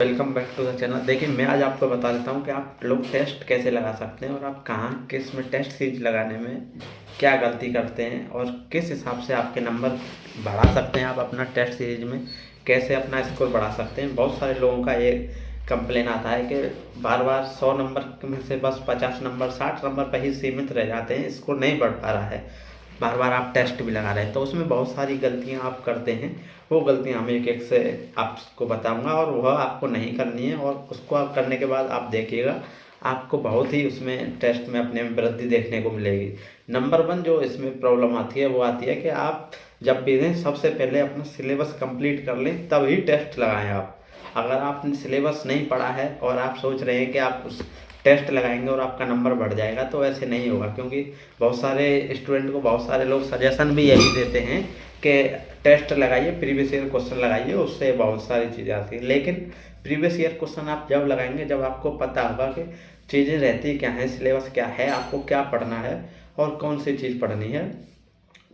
Welcome back to the channel. देखिए, मैं आज आपको बता देता हूँ कि आप लोग टेस्ट कैसे लगा सकते हैं और आप कहाँ किस में टेस्ट सीरीज लगाने में क्या गलती करते हैं और किस हिसाब से आपके नंबर बढ़ा सकते हैं। आप अपना टेस्ट सीरीज में कैसे अपना स्कोर बढ़ा सकते हैं। बहुत सारे लोगों का ये कंप्लेन आता है कि बार बार 100 नंबर में से बस 50 नंबर 60 नंबर पर ही सीमित रह जाते हैं, स्कोर नहीं बढ़ पा रहा है। बार बार आप टेस्ट भी लगा रहे हैं तो उसमें बहुत सारी गलतियां आप करते हैं। वो गलतियां हम एक एक से आपको बताऊंगा और वह आपको नहीं करनी है, और उसको आप करने के बाद आप देखिएगा आपको बहुत ही उसमें टेस्ट में अपने में वृद्धि देखने को मिलेगी। नंबर 1 जो इसमें प्रॉब्लम आती है वो आती है कि आप जब भी दें सबसे पहले अपना सिलेबस कंप्लीट कर लें तभी टेस्ट लगाएं। आप अगर आपने सिलेबस नहीं पढ़ा है और आप सोच रहे हैं कि आप उस टेस्ट लगाएंगे और आपका नंबर बढ़ जाएगा, तो ऐसे नहीं होगा। क्योंकि बहुत सारे स्टूडेंट को बहुत सारे लोग सजेशन भी यही देते हैं कि टेस्ट लगाइए, प्रीवियस ईयर क्वेश्चन लगाइए, उससे बहुत सारी चीज़ें आती हैं। लेकिन प्रीवियस ईयर क्वेश्चन आप जब लगाएंगे जब आपको पता होगा कि चीज़ें रहती क्या हैं, सिलेबस क्या है, आपको क्या पढ़ना है और कौन सी चीज़ पढ़नी है।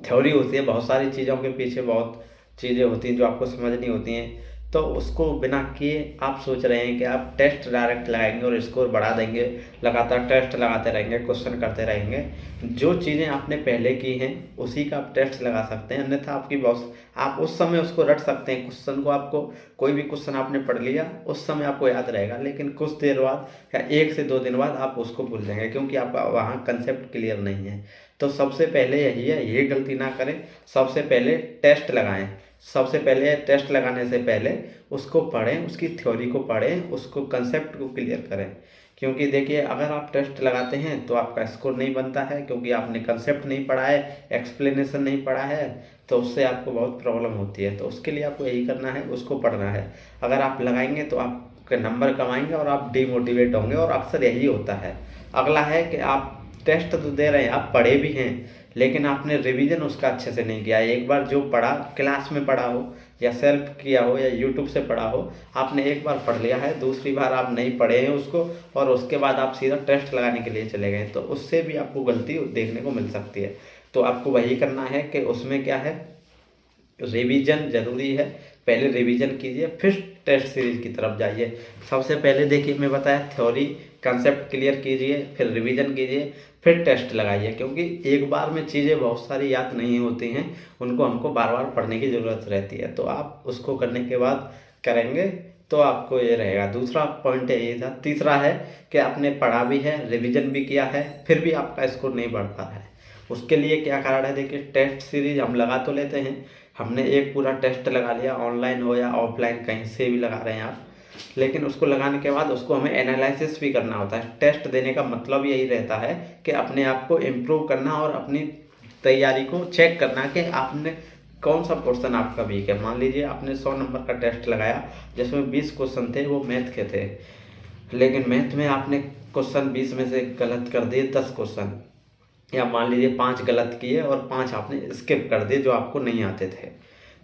थ्योरी होती है, बहुत सारी चीज़ों के पीछे बहुत चीज़ें होती हैं जो आपको समझनी होती हैं। तो उसको बिना किए आप सोच रहे हैं कि आप टेस्ट डायरेक्ट लगाएंगे और स्कोर बढ़ा देंगे, लगातार टेस्ट लगाते रहेंगे, क्वेश्चन करते रहेंगे। जो चीज़ें आपने पहले की हैं उसी का आप टेस्ट लगा सकते हैं, अन्यथा आपकी बहुत आप उस समय उसको रट सकते हैं क्वेश्चन को। आपको कोई भी क्वेश्चन आपने पढ़ लिया उस समय आपको याद रहेगा, लेकिन कुछ देर बाद या 1 से 2 दिन बाद आप उसको भूल जाएंगे क्योंकि आपका वहाँ कंसेप्ट क्लियर नहीं है। तो सबसे पहले यही है, ये गलती ना करें। सबसे पहले टेस्ट लगाएं। सबसे पहले टेस्ट लगाने से पहले उसको पढ़ें, उसकी थ्योरी को पढ़ें, उसको कंसेप्ट को क्लियर करें। क्योंकि देखिए, अगर आप टेस्ट लगाते हैं तो आपका स्कोर नहीं बनता है, क्योंकि आपने कंसेप्ट नहीं पढ़ा है, एक्सप्लेनेशन नहीं पढ़ा है, तो उससे आपको बहुत प्रॉब्लम होती है। तो उसके लिए आपको यही करना है, उसको पढ़ना है। अगर आप लगाएंगे तो आपके नंबर कम आएंगे और आप डिमोटिवेट होंगे, और अक्सर यही होता है। अगला है कि आप टेस्ट तो दे रहे हैं, आप पढ़े भी हैं, लेकिन आपने रिवीजन उसका अच्छे से नहीं किया है। एक बार जो पढ़ा, क्लास में पढ़ा हो या सेल्फ किया हो या यूट्यूब से पढ़ा हो, आपने एक बार पढ़ लिया है, दूसरी बार आप नहीं पढ़े हैं उसको, और उसके बाद आप सीधा टेस्ट लगाने के लिए चले गए, तो उससे भी आपको गलती देखने को मिल सकती है। तो आपको वही करना है कि उसमें क्या है, रिवीजन ज़रूरी है। पहले रिवीजन कीजिए, फिर टेस्ट सीरीज की तरफ जाइए। सबसे पहले देखिए, मैं बताया थ्योरी कंसेप्ट क्लियर कीजिए, फिर रिवीजन कीजिए, फिर टेस्ट लगाइए। क्योंकि एक बार में चीज़ें बहुत सारी याद नहीं होती हैं, उनको हमको बार बार पढ़ने की ज़रूरत रहती है। तो आप उसको करने के बाद करेंगे तो आपको ये रहेगा। दूसरा पॉइंट यही था। तीसरा है कि आपने पढ़ा भी है, रिवीजन भी किया है, फिर भी आपका स्कोर नहीं बढ़ पा रहा है। उसके लिए क्या कारण है? देखिए, टेस्ट सीरीज हम लगा तो लेते हैं, हमने एक पूरा टेस्ट लगा लिया, ऑनलाइन हो या ऑफलाइन कहीं से भी लगा रहे हैं आप, लेकिन उसको लगाने के बाद उसको हमें एनालिसिस भी करना होता है। टेस्ट देने का मतलब यही रहता है कि अपने आप को इम्प्रूव करना और अपनी तैयारी को चेक करना कि आपने कौन सा क्वेश्चन आपका वीक है। मान लीजिए आपने 100 नंबर का टेस्ट लगाया जिसमें 20 क्वेश्चन थे, वो मैथ के थे, लेकिन मैथ में आपने क्वेश्चन 20 में से गलत कर दिए 10 क्वेश्चन, या मान लीजिए 5 गलत किए और 5 आपने स्किप कर दिए जो आपको नहीं आते थे।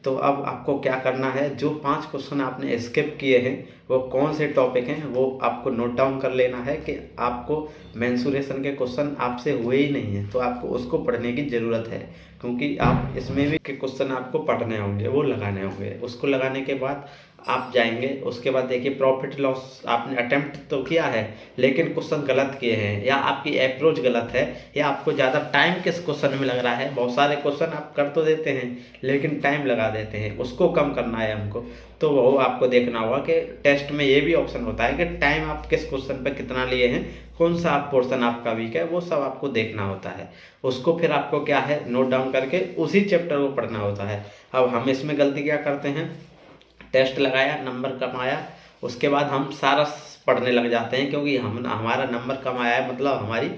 तो अब आपको क्या करना है, जो 5 क्वेश्चन आपने स्किप किए हैं वो कौन से टॉपिक हैं वो आपको नोट डाउन कर लेना है कि आपको मेंसुरेशन के क्वेश्चन आपसे हुए ही नहीं हैं, तो आपको उसको पढ़ने की ज़रूरत है। क्योंकि आप इसमें भी के क्वेश्चन आपको पढ़ने होंगे, वो लगाने होंगे। उसको लगाने के बाद आप जाएंगे, उसके बाद देखिए प्रॉफिट लॉस आपने अटेम्प्ट तो किया है लेकिन क्वेश्चन गलत किए हैं, या आपकी अप्रोच गलत है, या आपको ज़्यादा टाइम किस क्वेश्चन में लग रहा है। बहुत सारे क्वेश्चन आप कर तो देते हैं लेकिन टाइम लगा देते हैं, उसको कम करना है हमको। तो वो आपको देखना होगा कि टेस्ट में ये भी ऑप्शन होता है कि टाइम आप किस क्वेश्चन पर कितना लिए हैं, कौन सा पोर्शन आपका वीक है, वो सब आपको देखना होता है। उसको फिर आपको क्या है, नोट डाउन करके उसी चैप्टर को पढ़ना होता है। अब हम इसमें गलती क्या करते हैं, टेस्ट लगाया, नंबर कम आया, उसके बाद हम सारा पढ़ने लग जाते हैं क्योंकि हम हमारा नंबर कम आया है मतलब हमारी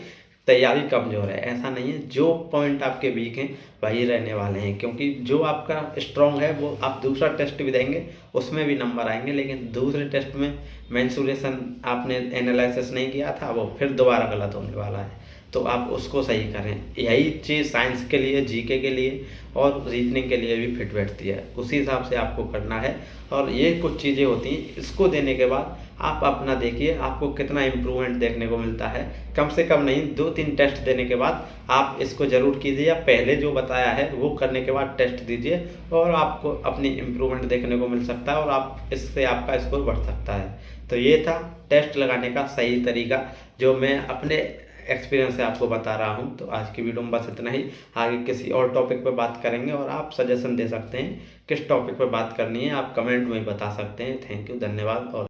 तैयारी कमज़ोर है। ऐसा नहीं है, जो पॉइंट आपके वीक हैं वही रहने वाले हैं, क्योंकि जो आपका स्ट्रॉन्ग है वो आप दूसरा टेस्ट भी देंगे उसमें भी नंबर आएंगे, लेकिन दूसरे टेस्ट में मेंसुरेशन आपने एनालिसिस नहीं किया था, वो फिर दोबारा गलत होने वाला है। तो आप उसको सही करें। यही चीज़ साइंस के लिए, जीके के लिए और रीजनिंग के लिए भी फिट बैठती है। उसी हिसाब से आपको करना है और ये कुछ चीज़ें होती हैं, इसको देने के बाद आप अपना देखिए आपको कितना इम्प्रूवमेंट देखने को मिलता है। कम से कम नहीं, 2-3 टेस्ट देने के बाद आप इसको ज़रूर कीजिए, या पहले जो बताया है वो करने के बाद टेस्ट दीजिए और आपको अपनी इम्प्रूवमेंट देखने को मिल सकता है और आप इससे आपका स्कोर बढ़ सकता है। तो ये था टेस्ट लगाने का सही तरीका, जो मैं अपने एक्सपीरियंस से आपको बता रहा हूँ। तो आज की वीडियो में बस इतना ही। आगे किसी और टॉपिक पर बात करेंगे और आप सजेशन दे सकते हैं किस टॉपिक पर बात करनी है, आप कमेंट में बता सकते हैं। थैंक यू, धन्यवाद। और